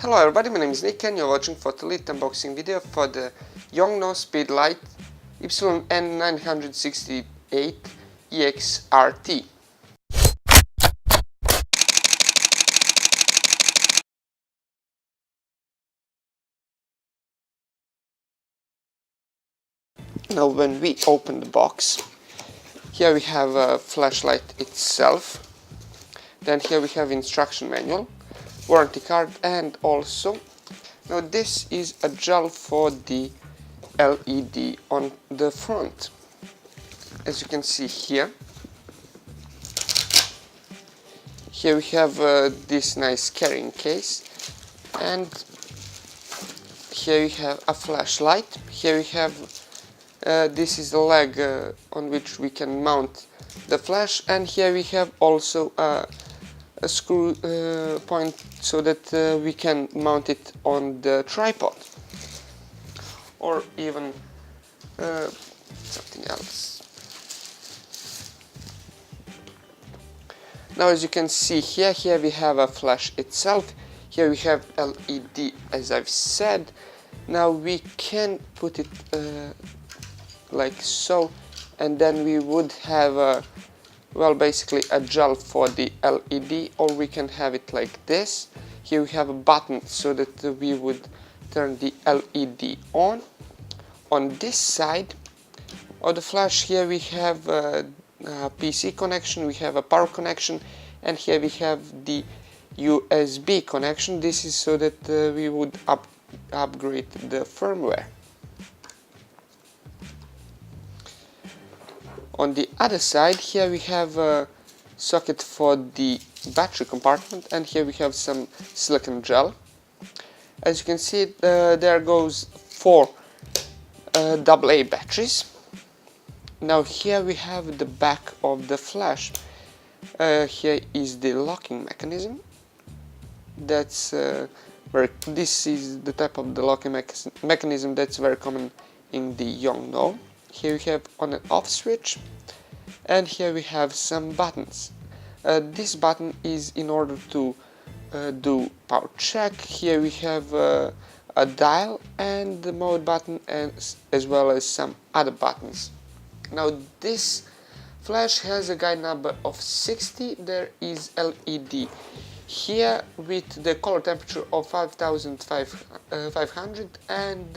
Hello everybody, my name is Nick and you're watching for the Leet unboxing video for the Yongnuo Speedlite YN968EX-RT. Now when we open the box, here we have a flashlight itself, then here we have instruction manual, warranty card, and also now this is a gel for the LED on the front. As you can see here we have this nice carrying case, and here we have a flashlight. Here we have this is the leg on which we can mount the flash, and here we have also a screw point so that we can mount it on the tripod or even something else. Now as you can see here we have a flash itself. Here we have LED, as I've said. Now we can put it like so, and then we would have basically a gel for the LED, or we can have it like this. Here we have a button so that we would turn the LED on. On this side of the flash, here we have a PC connection, we have a power connection, and here we have the USB connection. This is so that we would upgrade the firmware. On the other side, here we have a socket for the battery compartment, and here we have some silicone gel. As you can see, there goes 4 AA batteries. Now here we have the back of the flash. Here is the locking mechanism. This is the type of the locking mechanism that's very common in the Yongnuo. Here we have on and off switch, and here we have some buttons. This button is in order to do power check. Here we have a dial and the mode button, and as well as some other buttons. Now this flash has a guide number of 60. There is LED here with the color temperature of 5500 and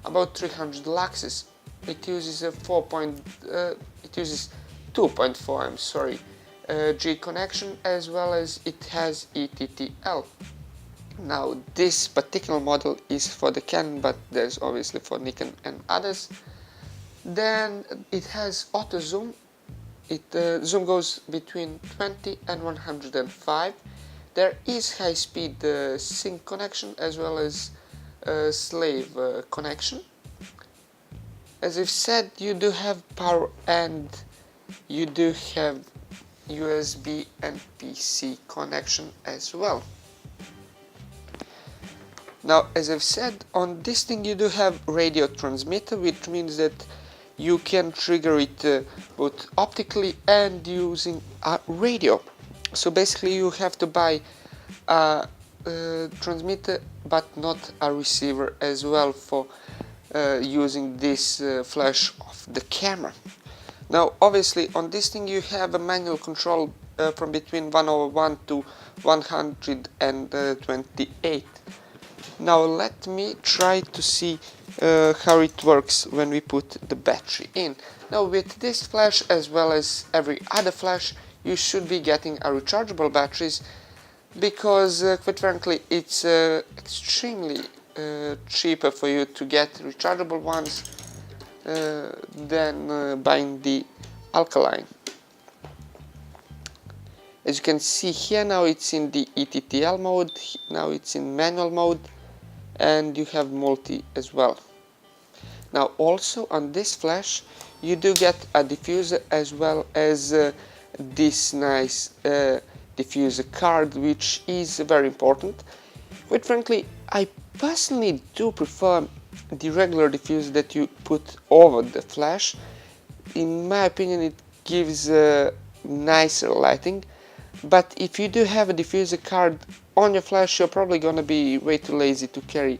about 300 luxes. It uses a 2.4 G connection, as well as it has E-TTL. Now this particular model is for the Canon, but there's obviously for Nikon and others. Then it has auto zoom. Zoom goes between 20 and 105. There is high speed sync connection, as well as slave connection. As I've said, you do have power and you do have USB and PC connection as well. Now, as I've said, on this thing you do have radio transmitter, which means that you can trigger it both optically and using a radio. So basically you have to buy a transmitter but not a receiver as well for using this flash of the camera. Now obviously on this thing you have a manual control from between 101 to 128. Now let me try to see how it works when we put the battery in. Now with this flash, as well as every other flash, you should be getting a rechargeable batteries, because quite frankly it's extremely cheaper for you to get rechargeable ones than buying the alkaline. As you can see here, now it's in the E-TTL mode, now it's in manual mode, and you have multi as well. Now also on this flash you do get a diffuser, as well as this nice diffuser card, which is very important. Quite frankly, I personally do prefer the regular diffuser that you put over the flash. In my opinion, it gives nicer lighting, but if you do have a diffuser card, on your flash you're probably gonna be way too lazy to carry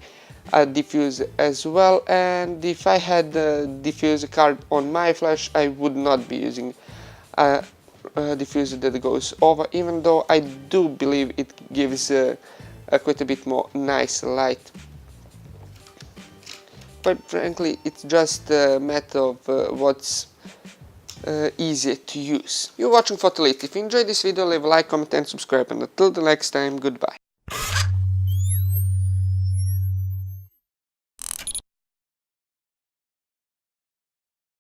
a diffuser as well, and if I had the diffuser card on my flash I would not be using a diffuser that goes over, even though I do believe it gives quite a bit more nice light. But frankly, it's just a matter of what's easier to use. You're watching Leet. If you enjoyed this video, leave a like, comment and subscribe, and until the next time, goodbye.